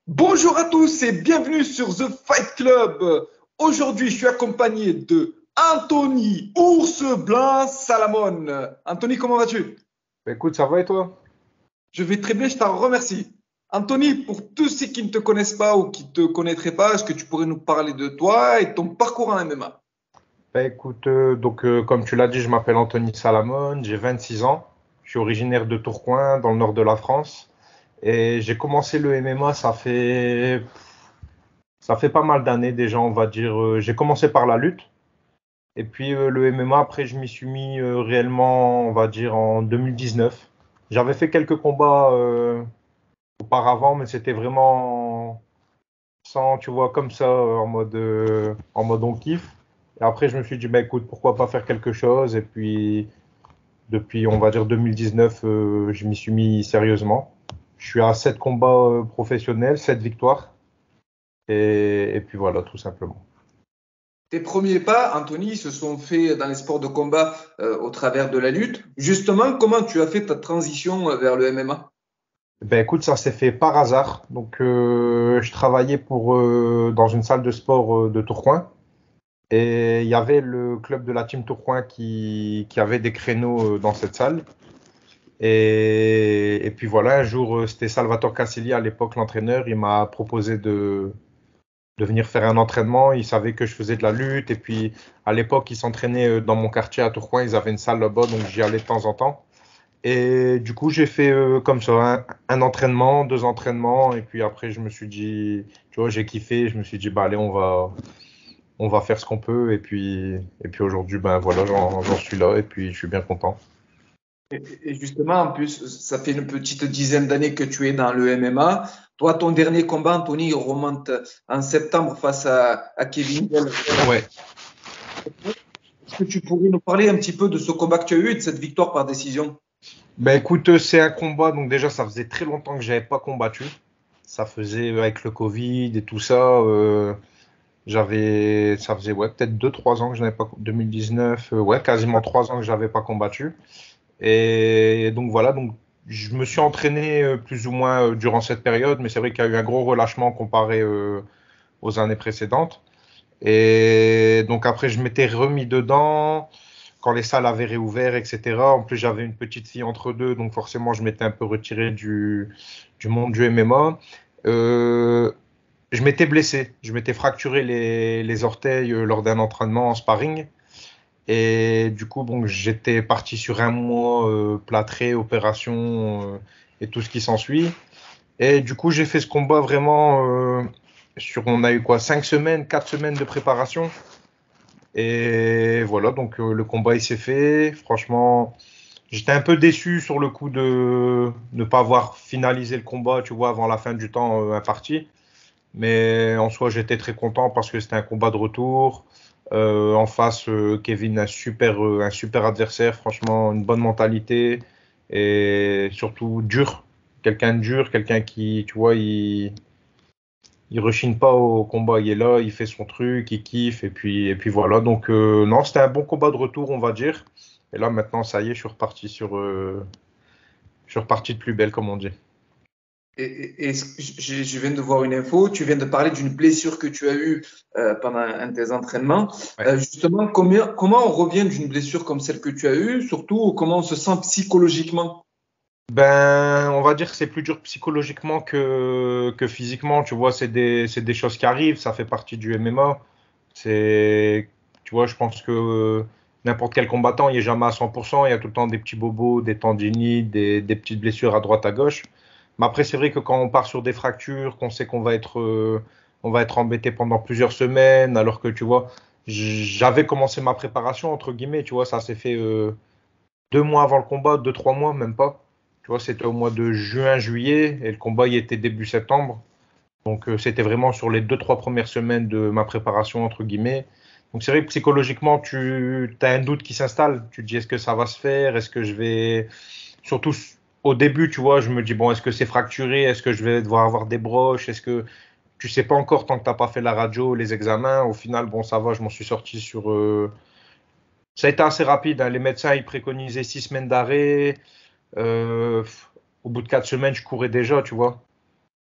Bonjour à tous et bienvenue sur The Fight Club. Aujourd'hui, je suis accompagné de Anthony Ours Blanc Salamon. Anthony, comment vas-tu? Bah, écoute, ça va et toi? Je vais très bien, je t'en remercie. Anthony, pour tous ceux qui ne te connaissent pas ou qui ne te connaîtraient pas, est-ce que tu pourrais nous parler de toi et de ton parcours en MMA? Bah, écoute, comme tu l'as dit, je m'appelle Anthony Salamone, j'ai 26 ans, je suis originaire de Tourcoing, dans le nord de la France, et j'ai commencé le MMA, ça fait pas mal d'années déjà, on va dire. J'ai commencé par la lutte, et puis le MMA, après, je m'y suis mis réellement, on va dire, en 2019. J'avais fait quelques combats auparavant, mais c'était vraiment sans, tu vois, comme ça, en mode on kiffe. Et après, je me suis dit, bah écoute, pourquoi pas faire quelque chose. Et puis, depuis, on va dire 2019, je m'y suis mis sérieusement. Je suis à 7 combats professionnels, 7 victoires. Et puis voilà, tout simplement. Tes premiers pas, Anthony, se sont faits dans les sports de combat au travers de la lutte. Justement, comment tu as fait ta transition vers le MMA? Ben écoute, ça s'est fait par hasard. Donc, je travaillais dans une salle de sport de Tourcoing. Et il y avait le club de la team Tourcoing qui avait des créneaux dans cette salle. Et puis voilà, un jour, c'était Salvatore Cassilli, à l'époque l'entraîneur, il m'a proposé de venir faire un entraînement. Il savait que je faisais de la lutte. Et puis à l'époque, il s'entraînait dans mon quartier à Tourcoing. Ils avaient une salle là-bas, donc j'y allais de temps en temps. Et du coup, j'ai fait comme ça, un entraînement, deux entraînements. Et puis après, je me suis dit, tu vois, j'ai kiffé. Je me suis dit, bah allez, on va faire ce qu'on peut. Et puis aujourd'hui, ben voilà, j'en suis là. Et puis je suis bien content. Et justement, en plus, ça fait une petite dizaine d'années que tu es dans le MMA. Toi, ton dernier combat, Anthony, il remonte en septembre face à Kevin Kell. Ouais. Est-ce que tu pourrais nous parler un petit peu de ce combat que tu as eu et de cette victoire par décision? Ben écoute, c'est un combat, donc déjà ça faisait très longtemps que j'avais pas combattu. Ça faisait avec le Covid et tout ça, ça faisait ouais peut-être 2 3 ans que je n'avais pas 2019, ouais quasiment 3 ans que j'avais pas combattu. Et donc voilà, donc je me suis entraîné plus ou moins durant cette période, mais c'est vrai qu'il y a eu un gros relâchement comparé aux années précédentes. Et donc après je m'étais remis dedans quand les salles avaient réouvert, etc. En plus, j'avais une petite fille entre deux, donc forcément, je m'étais un peu retiré du monde du MMA. Euh, je m'étais blessé, je m'étais fracturé les orteils lors d'un entraînement en sparring. Et du coup, bon, j'étais parti sur un mois plâtré, opération et tout ce qui s'ensuit. Et du coup, j'ai fait ce combat vraiment on a eu quoi, 5 semaines, 4 semaines de préparation. Et voilà, donc le combat il s'est fait. Franchement, j'étais un peu déçu sur le coup de ne pas avoir finalisé le combat, tu vois, avant la fin du temps imparti. Mais en soi, j'étais très content parce que c'était un combat de retour. En face, Kevin, un super adversaire, franchement, une bonne mentalité et surtout dur. Quelqu'un de dur, quelqu'un qui, tu vois, il rechigne pas au combat, il est là, il fait son truc, il kiffe, et puis voilà. Donc, non, c'était un bon combat de retour, on va dire. Et là, maintenant, ça y est, je suis reparti de plus belle, comme on dit. Je viens de voir une info, tu viens de parler d'une blessure que tu as eue pendant un de tes entraînements. Ouais. Justement, comment on revient d'une blessure comme celle que tu as eue, surtout comment on se sent psychologiquement? Ben, on va dire que c'est plus dur psychologiquement que physiquement. Tu vois, c'est des choses qui arrivent, ça fait partie du MMA. Tu vois, je pense que n'importe quel combattant, il est jamais à 100%. Il y a tout le temps des petits bobos, des tendinites, des petites blessures à droite, à gauche. Mais après, c'est vrai que quand on part sur des fractures, qu'on sait qu'on va être embêté pendant plusieurs semaines, alors que tu vois, j'avais commencé ma préparation, entre guillemets, tu vois, ça s'est fait 2 mois avant le combat, 2 3 mois, même pas. Tu vois, c'était au mois de juin, juillet, et le combat, il était début septembre. Donc, c'était vraiment sur les 2 3 premières semaines de ma préparation, entre guillemets. Donc, c'est vrai que psychologiquement, tu as un doute qui s'installe. Tu te dis, est-ce que ça va se faire? Est-ce que je vais. Surtout au début, tu vois, je me dis, bon, est-ce que c'est fracturé? Est-ce que je vais devoir avoir des broches? Est-ce que. Tu sais pas encore tant que t'as pas fait la radio, les examens. Au final, bon, ça va, je m'en suis sorti sur. Ça a été assez rapide, hein. Les médecins, ils préconisaient 6 semaines d'arrêt. Euh, Au bout de 4 semaines, je courais déjà, tu vois.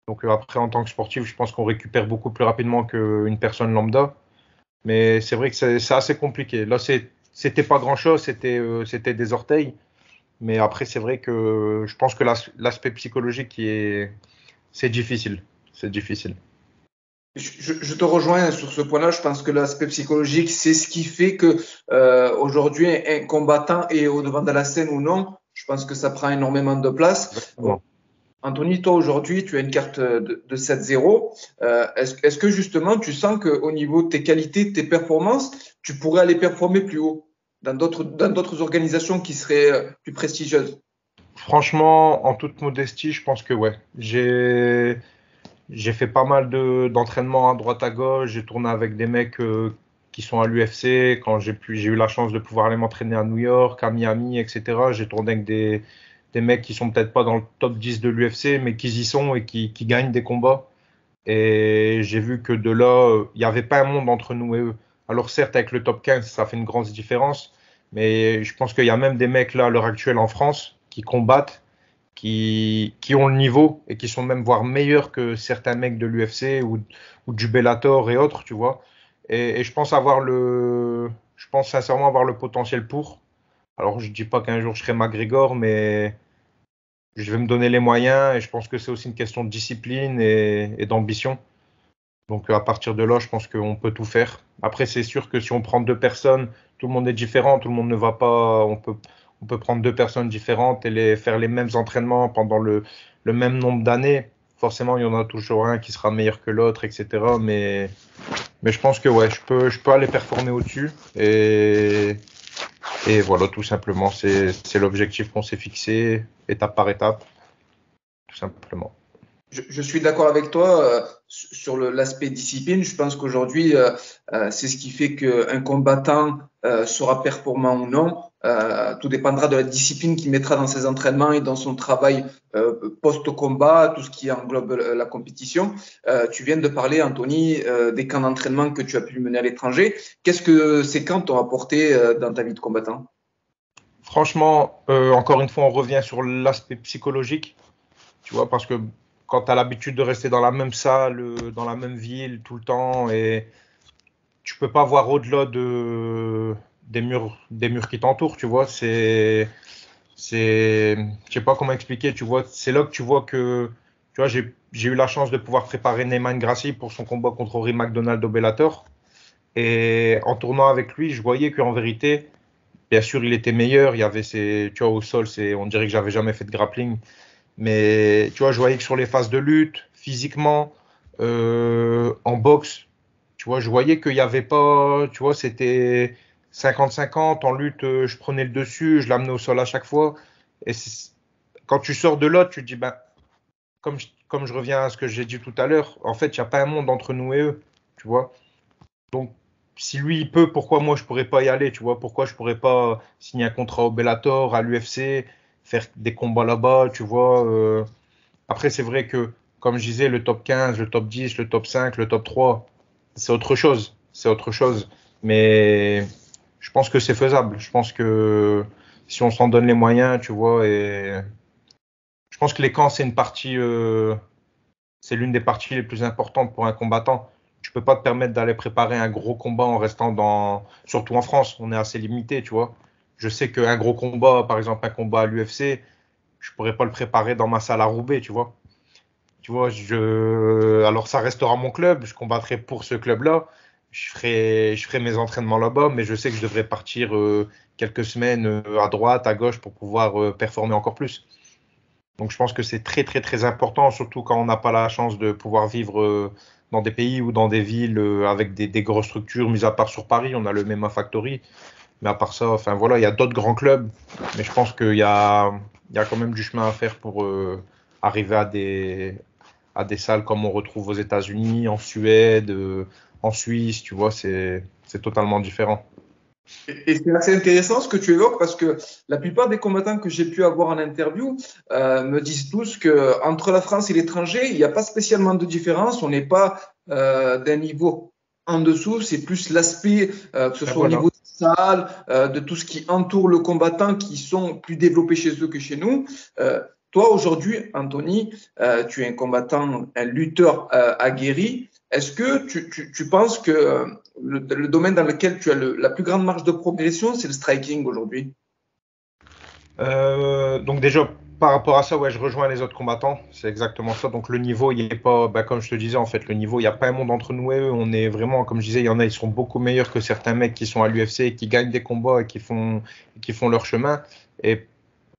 Donc après, en tant que sportif, je pense qu'on récupère beaucoup plus rapidement qu'une personne lambda. Mais c'est vrai que c'est assez compliqué. Là, c'était pas grand-chose, c'était des orteils. Mais après, c'est vrai que je pense que l'aspect psychologique c'est difficile. C'est difficile. Je te rejoins sur ce point-là. Je pense que l'aspect psychologique, c'est ce qui fait que aujourd'hui, un combattant est au devant de la scène ou non. Je pense que ça prend énormément de place. Exactement. Anthony, toi aujourd'hui, tu as une carte de 7-0. Est-ce que justement, tu sens qu'au niveau de tes qualités, de tes performances, tu pourrais aller performer plus haut dans d'autres organisations qui seraient plus prestigieuses? Franchement, en toute modestie, je pense que ouais. J'ai fait pas mal d'entraînements à droite à gauche. J'ai tourné avec des mecs qui sont à l'UFC. Quand j'ai eu la chance de pouvoir aller m'entraîner à New York, à Miami, etc. J'ai tourné avec des mecs qui sont peut-être pas dans le top 10 de l'UFC, mais qui y sont et qui gagnent des combats. Et j'ai vu que de là, il n'y avait pas un monde entre nous et eux. Alors certes, avec le top 15, ça fait une grande différence. Mais je pense qu'il y a même des mecs là, à l'heure actuelle en France, qui combattent qui ont le niveau et qui sont même voire meilleurs que certains mecs de l'UFC ou du Bellator et autres, tu vois. Et je pense sincèrement avoir le potentiel pour. Alors je dis pas qu'un jour je serai McGregor, mais je vais me donner les moyens et je pense que c'est aussi une question de discipline et d'ambition. Donc à partir de là, je pense qu'on peut tout faire. Après, c'est sûr que si on prend deux personnes, tout le monde est différent, tout le monde ne va pas. On peut prendre deux personnes différentes et faire les mêmes entraînements pendant le même nombre d'années. Forcément, il y en a toujours un qui sera meilleur que l'autre, etc. Mais je pense que ouais, je peux aller performer au-dessus. Et voilà, tout simplement, c'est l'objectif qu'on s'est fixé, étape par étape, tout simplement. Je suis d'accord avec toi sur l'aspect discipline. Je pense qu'aujourd'hui, c'est ce qui fait qu'un combattant sera performant ou non. Tout dépendra de la discipline qu'il mettra dans ses entraînements et dans son travail post-combat, tout ce qui englobe la compétition. Tu viens de parler, Anthony, des camps d'entraînement que tu as pu mener à l'étranger. Qu'est-ce que ces camps t'ont apporté dans ta vie de combattant? Franchement, encore une fois, on revient sur l'aspect psychologique. Tu vois, parce que quand tu as l'habitude de rester dans la même salle, dans la même ville tout le temps, et tu peux pas voir au-delà des murs qui t'entourent, tu vois, je sais pas comment expliquer, tu vois, c'est là que tu vois que, tu vois, j'ai eu la chance de pouvoir préparer Neyman Gracie pour son combat contre Rory McDonald au Bellator, et en tournant avec lui, je voyais qu'en vérité, bien sûr, il était meilleur, il y avait tu vois, au sol, on dirait que j'avais jamais fait de grappling, mais tu vois, je voyais que sur les phases de lutte, physiquement, en boxe, tu vois, je voyais qu'il n'y avait pas, tu vois, c'était 50-50. En lutte, je prenais le dessus, je l'amenais au sol à chaque fois. Et quand tu sors de là, tu te dis, ben, comme je reviens à ce que j'ai dit tout à l'heure, en fait, il n'y a pas un monde entre nous et eux, tu vois. Donc, si lui, il peut, pourquoi moi, je pourrais pas y aller, tu vois? Pourquoi je pourrais pas signer un contrat au Bellator, à l'UFC, faire des combats là-bas, tu vois? Après, c'est vrai que, comme je disais, le top 15, le top 10, le top 5, le top 3, c'est autre chose. C'est autre chose. Mais je pense que c'est faisable. Je pense que si on s'en donne les moyens, tu vois, et je pense que les camps, c'est l'une des parties les plus importantes pour un combattant. Tu peux pas te permettre d'aller préparer un gros combat en restant surtout en France, on est assez limité, tu vois. Je sais qu'un gros combat, par exemple un combat à l'UFC, je pourrais pas le préparer dans ma salle à Roubaix, tu vois. Tu vois, alors ça restera mon club, je combattrai pour ce club-là, je ferai mes entraînements là-bas, mais je sais que je devrais partir quelques semaines à droite, à gauche pour pouvoir performer encore plus. Donc je pense que c'est très très très important, surtout quand on n'a pas la chance de pouvoir vivre dans des pays ou dans des villes avec des grosses structures, mis à part sur Paris, on a le MEMA Factory, mais à part ça, enfin voilà, il y a d'autres grands clubs, mais je pense il y a quand même du chemin à faire pour arriver à des salles comme on retrouve aux États-Unis, en Suède, en Suisse, tu vois, c'est totalement différent. Et c'est assez intéressant ce que tu évoques parce que la plupart des combattants que j'ai pu avoir en interview me disent tous que entre la France et l'étranger, il n'y a pas spécialement de différence. On n'est pas d'un niveau en dessous. C'est plus l'aspect, que ce Et soit au voilà. niveau de la salle, de tout ce qui entoure le combattant, qui sont plus développés chez eux que chez nous. Toi, aujourd'hui, Anthony, tu es un combattant, un lutteur aguerri. Est-ce que tu penses que le domaine dans lequel tu as la plus grande marge de progression, c'est le striking aujourd'hui? Donc déjà, par rapport à ça, ouais, je rejoins les autres combattants. C'est exactement ça. Donc le niveau, il est pas, bah, comme je te disais, en fait, le niveau, il n'y a pas un monde entre nous et eux. On est vraiment, comme je disais, il y en a, ils sont beaucoup meilleurs que certains mecs qui sont à l'UFC, qui gagnent des combats et qui font leur chemin. Et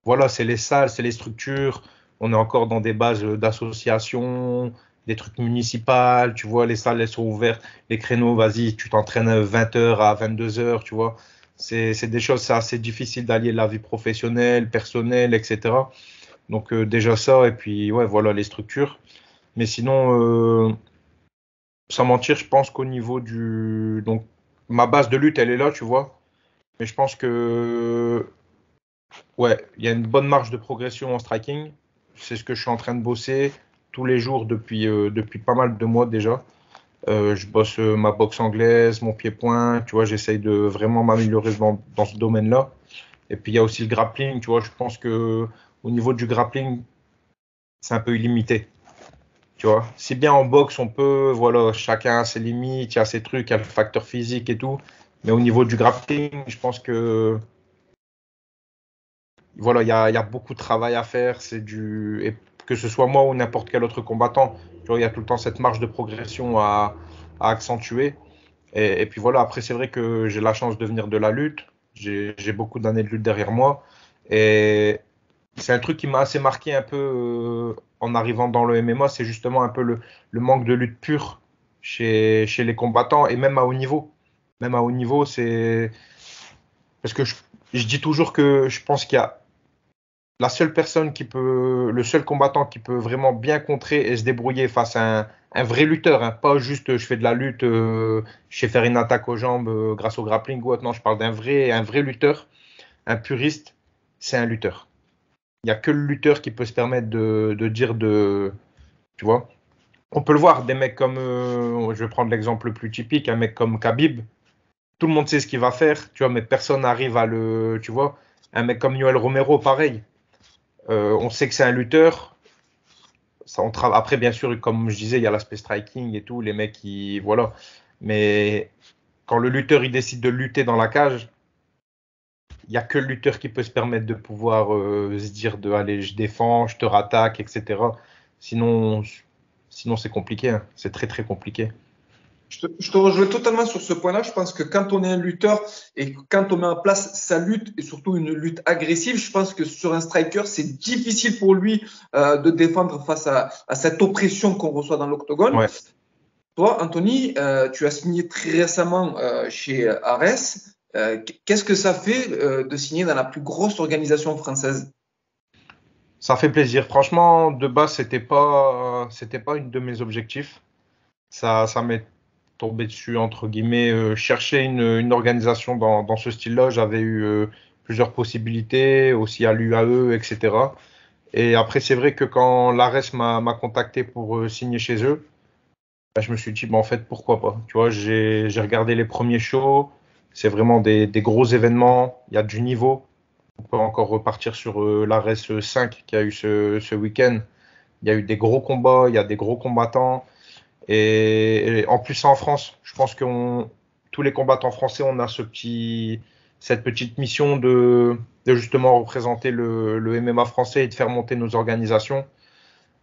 voilà, c'est les salles, c'est les structures. On est encore dans des bases d'associations, des trucs municipaux. Tu vois, les salles, elles sont ouvertes. Les créneaux, vas-y, tu t'entraînes 20h à 22h, tu vois. C'est des choses, c'est assez difficile d'allier la vie professionnelle, personnelle, etc. Donc déjà ça, et puis ouais, voilà les structures. Mais sinon, sans mentir, je pense qu'au niveau du... Donc ma base de lutte, elle est là, tu vois. Mais je pense que ouais, il y a une bonne marge de progression en striking. C'est ce que je suis en train de bosser tous les jours depuis pas mal de mois déjà. Je bosse ma boxe anglaise, mon pied-point, tu vois, j'essaye de vraiment m'améliorer dans ce domaine-là. Et puis il y a aussi le grappling, tu vois, je pense que au niveau du grappling, c'est un peu illimité, tu vois. Si bien en boxe, on peut, voilà, chacun a ses limites, il y a ses trucs, il y a le facteur physique et tout. Mais au niveau du grappling, je pense que voilà, il y a beaucoup de travail à faire. Et que ce soit moi ou n'importe quel autre combattant, tu vois, il y a tout le temps cette marge de progression à accentuer. Et puis voilà, après, c'est vrai que j'ai la chance de venir de la lutte. J'ai beaucoup d'années de lutte derrière moi. Et c'est un truc qui m'a assez marqué un peu en arrivant dans le MMA, c'est justement un peu le manque de lutte pure chez les combattants et même à haut niveau. Même à haut niveau, c'est. Parce que je dis toujours que je pense qu'il y a la seule personne qui peut, le seul combattant qui peut vraiment bien contrer et se débrouiller face à un vrai lutteur, hein, pas juste je fais de la lutte, je sais faire une attaque aux jambes grâce au grappling ou autre. Non, je parle un vrai lutteur, un puriste, c'est un lutteur. Il n'y a que le lutteur qui peut se permettre de dire de. Tu vois? On peut le voir, des mecs comme. Je vais prendre l'exemple le plus typique, un mec comme Khabib. Tout le monde sait ce qu'il va faire, tu vois, mais personne n'arrive à le. Tu vois? Un mec comme Yoel Romero, pareil. On sait que c'est un lutteur. Après, bien sûr, comme je disais, il y a l'aspect striking et tout, les mecs qui. Voilà. Mais quand le lutteur il décide de lutter dans la cage, il n'y a que le lutteur qui peut se permettre de pouvoir se dire de allez, je défends, je te rattaque, etc. Sinon, sinon c'est compliqué, hein. C'est très très compliqué. Je te rejoins totalement sur ce point-là. Je pense que quand on est un lutteur et quand on met en place sa lutte et surtout une lutte agressive, je pense que sur un striker, c'est difficile pour lui de défendre face à cette oppression qu'on reçoit dans l'octogone. Ouais. Toi, Anthony, tu as signé très récemment chez Ares. Qu'est-ce que ça fait de signer dans la plus grosse organisation française? Ça fait plaisir. Franchement, de base, c'était pas une de mes objectifs. Ça m'est tombé dessus, entre guillemets, chercher une organisation dans ce style-là. J'avais eu plusieurs possibilités, aussi à l'UAE, etc. Et après, c'est vrai que quand l'ARES m'a contacté pour signer chez eux, bah, je me suis dit, bah, en fait, pourquoi pas? Tu vois, j'ai regardé les premiers shows. C'est vraiment des gros événements. Il y a du niveau. On peut encore repartir sur l'ARES 5 qui a eu ce week-end. Il y a eu des gros combats, il y a des gros combattants. Et en plus, c'est en France. Je pense que tous les combattants français, on a cette petite mission de justement représenter le MMA français et de faire monter nos organisations.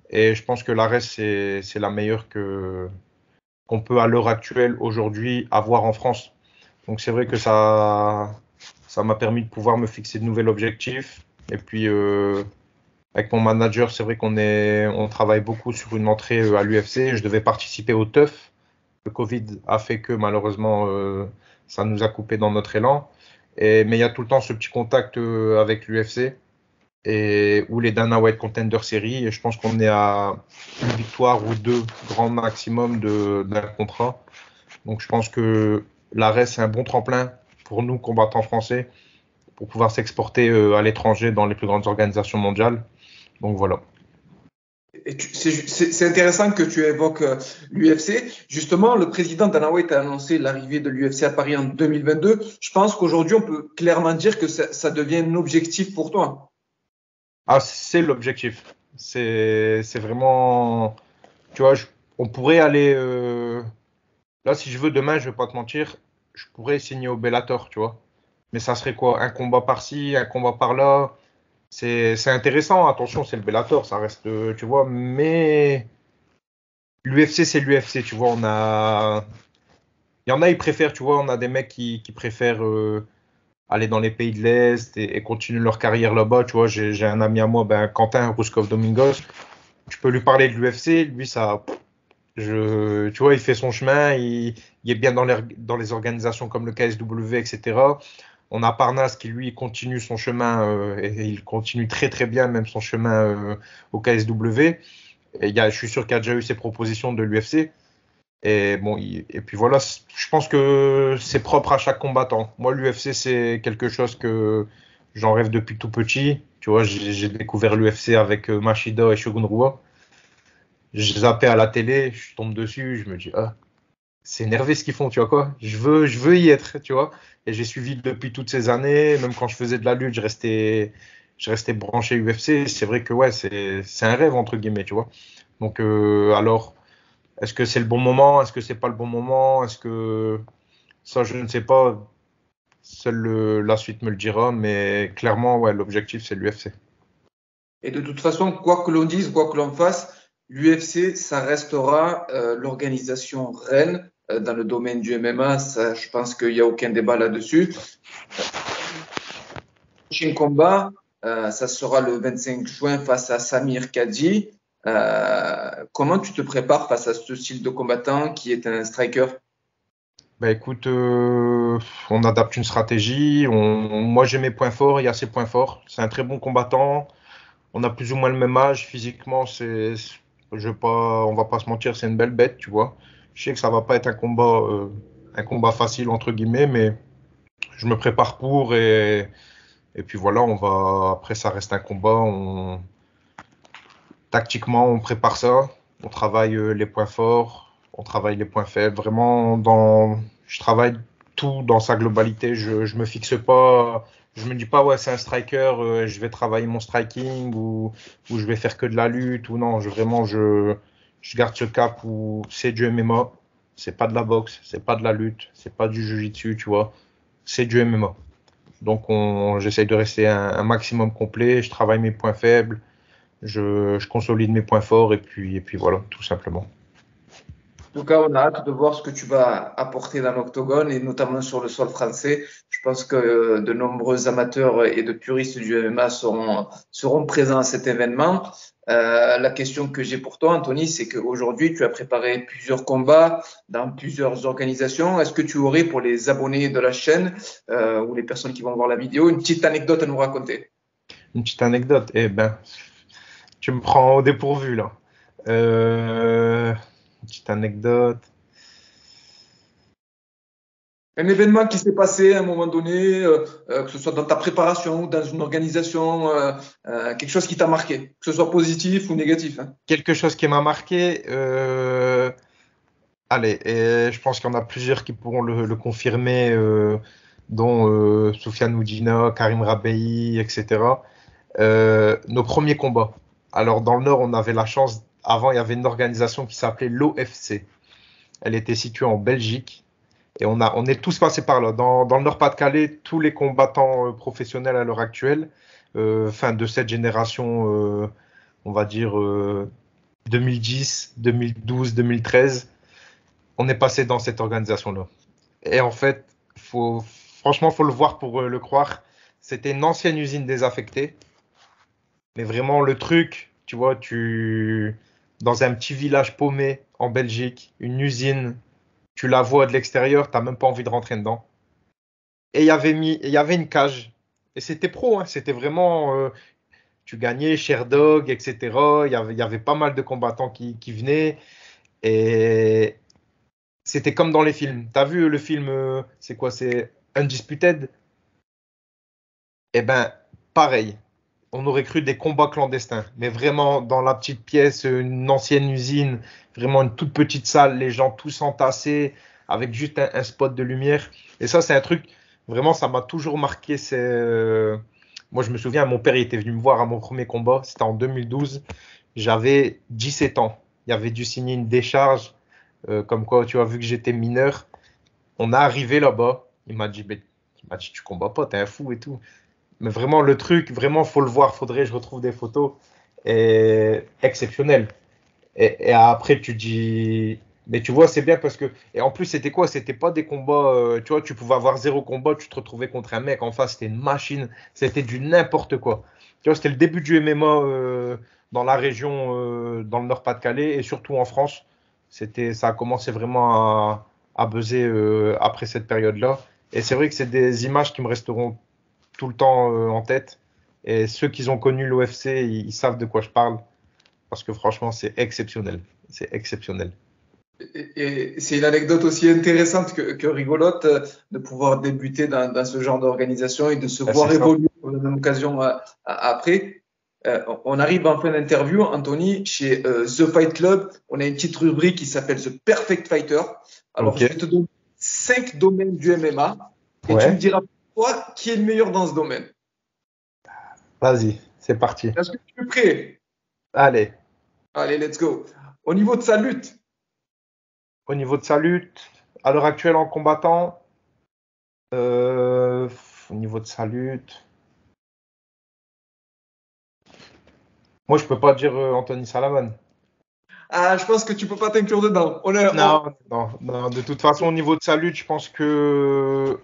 Et je pense que l'ARES, c'est la meilleure qu'on peut à l'heure actuelle, aujourd'hui, avoir en France. Donc c'est vrai que ça m'a permis de pouvoir me fixer de nouveaux objectifs. Et puis, avec mon manager, c'est vrai on travaille beaucoup sur une entrée à l'UFC. Je devais participer au TUF. Le Covid a fait que malheureusement, ça nous a coupé dans notre élan. Mais il y a tout le temps ce petit contact avec l'UFC ou les Dana White Contender Series. Et je pense qu'on est à une victoire ou deux grand maximum d'un contrat. Donc je pense que l'arrêt, c'est un bon tremplin pour nous, combattants français, pour pouvoir s'exporter à l'étranger dans les plus grandes organisations mondiales. Donc voilà. C'est intéressant que tu évoques l'UFC. Justement, le président Dana White a annoncé l'arrivée de l'UFC à Paris en 2022. Je pense qu'aujourd'hui, on peut clairement dire que ça devient un objectif pour toi. Ah, c'est l'objectif. C'est vraiment. Tu vois, on pourrait aller. Là, si je veux, demain, je vais pas te mentir, je pourrais signer au Bellator, tu vois. Mais ça serait quoi? Un combat par-ci, un combat par-là. C'est intéressant, attention, c'est le Bellator, ça reste, tu vois. Mais l'UFC, c'est l'UFC, tu vois. Il y en a, ils préfèrent, tu vois, on a des mecs qui préfèrent aller dans les pays de l'Est et continuer leur carrière là-bas. Tu vois, j'ai un ami à moi, ben, Quentin Ruskov Domingos. Tu peux lui parler de l'UFC, lui, ça. Tu vois, il fait son chemin, il est bien dans les organisations comme le KSW, etc. On a Parnas qui, lui, continue son chemin et il continue très très bien, même son chemin au KSW. Et je suis sûr qu'il a déjà eu ses propositions de l'UFC. Et bon, et puis voilà, je pense que c'est propre à chaque combattant. Moi, l'UFC, c'est quelque chose que j'en rêve depuis tout petit. Tu vois, j'ai découvert l'UFC avec Machida et Shogun Rua. Je zappais à la télé, je tombe dessus, je me dis, ah, c'est énervé ce qu'ils font, tu vois quoi. Je veux y être, tu vois. Et j'ai suivi depuis toutes ces années, même quand je faisais de la lutte, je restais branché UFC. C'est vrai que ouais, c'est un rêve, entre guillemets, tu vois. Donc, alors, est-ce que c'est le bon moment? Est-ce que c'est pas le bon moment? Est-ce que ça, je ne sais pas. Seule la suite me le dira, mais clairement, ouais, l'objectif, c'est l'UFC. Et de toute façon, quoi que l'on dise, quoi que l'on fasse, l'UFC, ça restera l'organisation reine dans le domaine du MMA. Ça, je pense qu'il n'y a aucun débat là-dessus. Prochain combat, ça sera le 25 juin face à Samir Kadji. Comment tu te prépares face à ce style de combattant qui est un striker? Bah écoute, on adapte une stratégie. Moi, j'ai mes points forts, il y a ses points forts. C'est un très bon combattant. On a plus ou moins le même âge. Physiquement, on va pas se mentir, c'est une belle bête, tu vois. Je sais que ça va pas être un combat facile entre guillemets, mais je me prépare pour et puis voilà, après ça reste un combat. Tactiquement, on prépare ça. On travaille les points forts, on travaille les points faibles. Vraiment, je travaille tout dans sa globalité. Je me fixe pas. Je me dis pas, ouais, c'est un striker, je vais travailler mon striking ou je vais faire que de la lutte ou non. Je garde ce cap où c'est du MMA. C'est pas de la boxe, c'est pas de la lutte, c'est pas du jiu-jitsu, tu vois. C'est du MMA. Donc, j'essaye de rester un maximum complet. Je travaille mes points faibles. Je consolide mes points forts et puis voilà, tout simplement. En tout cas, on a hâte de voir ce que tu vas apporter dans l'octogone et notamment sur le sol français. Je pense que de nombreux amateurs et de puristes du MMA seront présents à cet événement. La question que j'ai pour toi, Anthony, c'est qu'aujourd'hui, tu as préparé plusieurs combats dans plusieurs organisations. Est-ce que tu aurais pour les abonnés de la chaîne ou les personnes qui vont voir la vidéo une petite anecdote à nous raconter? Une petite anecdote, eh ben, tu me prends au dépourvu là. Une petite anecdote. Un événement qui s'est passé à un moment donné, que ce soit dans ta préparation ou dans une organisation, quelque chose qui t'a marqué, que ce soit positif ou négatif, hein. Quelque chose qui m'a marqué. Allez, et je pense qu'il y en a plusieurs qui pourront le confirmer, dont Soufiane Oudina, Karim Rabei, etc. Nos premiers combats. Alors, dans le Nord, on avait la chance. Avant, il y avait une organisation qui s'appelait l'OFC. Elle était située en Belgique. Et on est tous passés par là. Dans le Nord-Pas-de-Calais, tous les combattants professionnels à l'heure actuelle, fin de cette génération, on va dire 2010, 2012, 2013, on est passé dans cette organisation-là. Et en fait, franchement, faut le voir pour le croire. C'était une ancienne usine désaffectée. Mais vraiment, le truc, tu vois, dans un petit village paumé en Belgique, une usine, tu la vois de l'extérieur, t'as même pas envie de rentrer dedans. Et il y avait une cage. Et c'était pro, hein, c'était vraiment, tu gagnais Sherdog, etc. Il y avait pas mal de combattants qui venaient. Et c'était comme dans les films. T'as vu le film, c'est quoi, c'est Undisputed? Eh ben, pareil. On aurait cru des combats clandestins, mais vraiment dans la petite pièce, une ancienne usine, vraiment une toute petite salle, les gens tous entassés, avec juste un spot de lumière. Et ça, c'est un truc, vraiment, ça m'a toujours marqué. Moi, je me souviens, mon père il était venu me voir à mon premier combat. C'était en 2012. J'avais 17 ans. Il avait dû signer une décharge, comme quoi, tu as vu que j'étais mineur. On est arrivé là-bas. Il m'a dit, tu combats pas, t'es un fou et tout. Mais vraiment, le truc, vraiment, faut le voir. Faudrait que je retrouve des photos. Et exceptionnel. Et après, tu dis. Mais tu vois, c'est bien parce que. Et en plus, c'était quoi? C'était pas des combats. Tu vois, tu pouvais avoir 0 combat, tu te retrouvais contre un mec en face, c'était une machine. C'était du n'importe quoi. Tu vois, c'était le début du MMA dans la région, dans le Nord-Pas-de-Calais et surtout en France. Ça a commencé vraiment à buzzer après cette période-là. Et c'est vrai que c'est des images qui me resteront tout le temps en tête. Et ceux qui ont connu l'OFC, ils savent de quoi je parle. Parce que franchement, c'est exceptionnel. C'est exceptionnel. Et c'est une anecdote aussi intéressante que rigolote de pouvoir débuter dans ce genre d'organisation et de se Ah, c'est voir ça. évoluer pour la même occasion après. On arrive en fin d'interview, Anthony, chez The Fight Club. On a une petite rubrique qui s'appelle The Perfect Fighter. Alors, Ok. je vais te donner 5 domaines du MMA et tu me Ouais. diras, toi, qui est le meilleur dans ce domaine. Vas-y, c'est parti. Est-ce que tu es prêt? Allez. Allez, let's go. Au niveau de sa lutte, Au niveau de sa lutte, à l'heure actuelle en combattant, euh, au niveau de sa lutte, moi je peux pas dire Anthony Salaman. je pense que tu peux pas t'inclure dedans. Non, non, non. De toute façon, au niveau de sa lutte, je pense que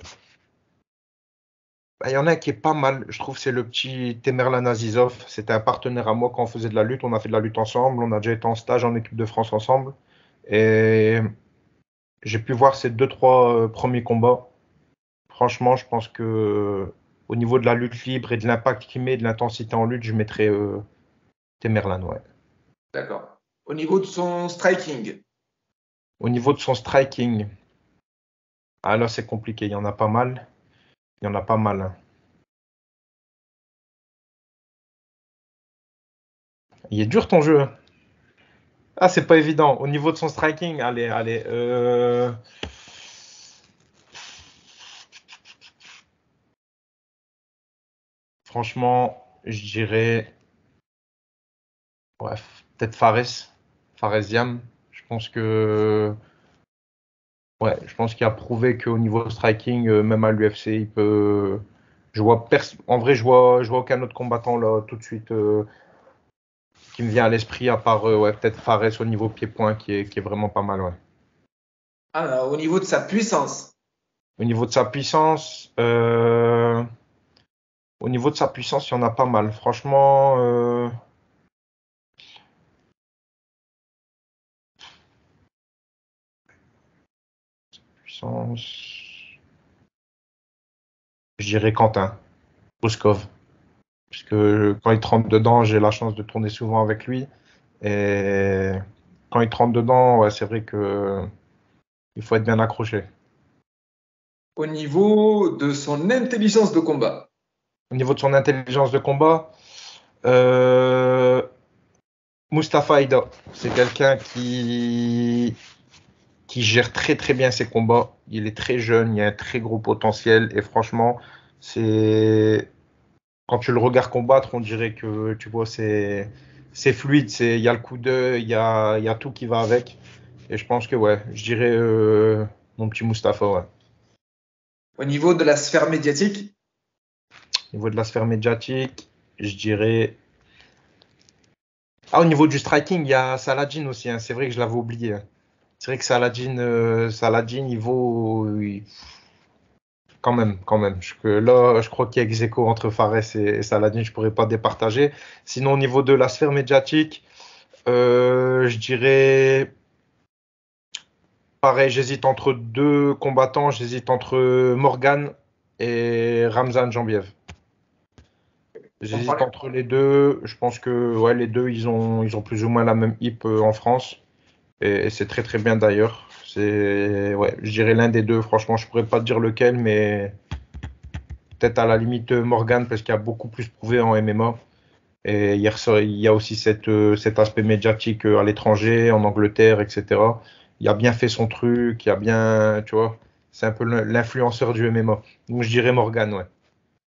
il y en a un qui est pas mal. Je trouve c'est le petit Temerlan Azizov. C'était un partenaire à moi quand on faisait de la lutte. On a fait de la lutte ensemble. On a déjà été en stage en équipe de France ensemble. Et j'ai pu voir ses 2, 3 premiers combats. Franchement, je pense que au niveau de la lutte libre et de l'impact qu'il met, de l'intensité en lutte, je mettrais Temerlan, ouais. D'accord. Au niveau de son striking, Au niveau de son striking, ah là c'est compliqué, il y en a pas mal. Il y en a pas mal, hein. Il est dur ton jeu, hein. Ah, c'est pas évident. Au niveau de son striking, allez, allez. Franchement, je dirais. Bref, peut-être Fares. Faresiam. Je pense que. Ouais, je pense qu'il a prouvé qu'au niveau striking, même à l'UFC, il peut. En vrai, je vois aucun autre combattant là tout de suite qui me vient à l'esprit à part ouais, peut-être Fares au niveau pied-point qui est vraiment pas mal. Ouais. au niveau de sa puissance, Au niveau de sa puissance, il y en a pas mal. Franchement, puissance, je dirais Quentin Bouskov. Puisque quand il rentre dedans, j'ai la chance de tourner souvent avec lui. Et quand il rentre dedans, ouais, c'est vrai que il faut être bien accroché. au niveau de son intelligence de combat. Au niveau de son intelligence de combat, euh, Mustafa Aida, c'est quelqu'un qui gère très très bien ses combats. Il est très jeune, il a un très gros potentiel et franchement, c'est quand tu le regardes combattre, on dirait que tu vois c'est fluide, il y a le coup d'œil, il y a tout qui va avec. Et je pense que ouais, je dirais mon petit Mustafa, ouais. Au niveau de la sphère médiatique, Au niveau de la sphère médiatique, je dirais. Ah, au niveau du striking, il y a Saladin aussi, hein. C'est vrai que je l'avais oublié, hein. C'est vrai que Saladin, quand même, quand même. Là, je crois qu'il y a ex aequo entre Fares et Saladin, je pourrais pas départager. Sinon, au niveau de la sphère médiatique, je dirais pareil, j'hésite entre 2 combattants, j'hésite entre Morgan et Ramzan Jambiev. on J'hésite parlait. entre les deux. Je pense que ouais, les deux, ils ont plus ou moins la même hype en France. Et c'est très très bien d'ailleurs. Ouais, je dirais l'un des deux. Franchement, je pourrais pas te dire lequel, mais peut-être à la limite Morgan parce qu'il a beaucoup plus prouvé en MMA. Et il y a aussi cet aspect médiatique à l'étranger, en Angleterre, etc. Il a bien fait son truc, il a bien, tu vois, c'est un peu l'influenceur du MMA. Donc je dirais Morgan, ouais.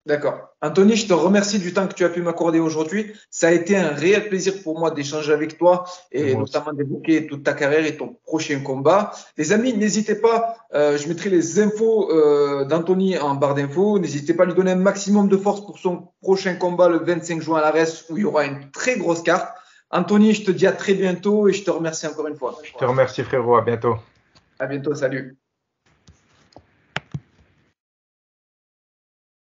D'accord. Anthony, je te remercie du temps que tu as pu m'accorder aujourd'hui. Ça a été un réel plaisir pour moi d'échanger avec toi Et et moi aussi. notamment d'évoquer toute ta carrière et ton prochain combat. Les amis, n'hésitez pas, je mettrai les infos d'Anthony en barre d'infos. N'hésitez pas à lui donner un maximum de force pour son prochain combat le 25 juin à l'Arès où il y aura une très grosse carte. Anthony, je te dis à très bientôt et je te remercie encore une fois. Je te remercie, frérot. À bientôt. À bientôt, salut.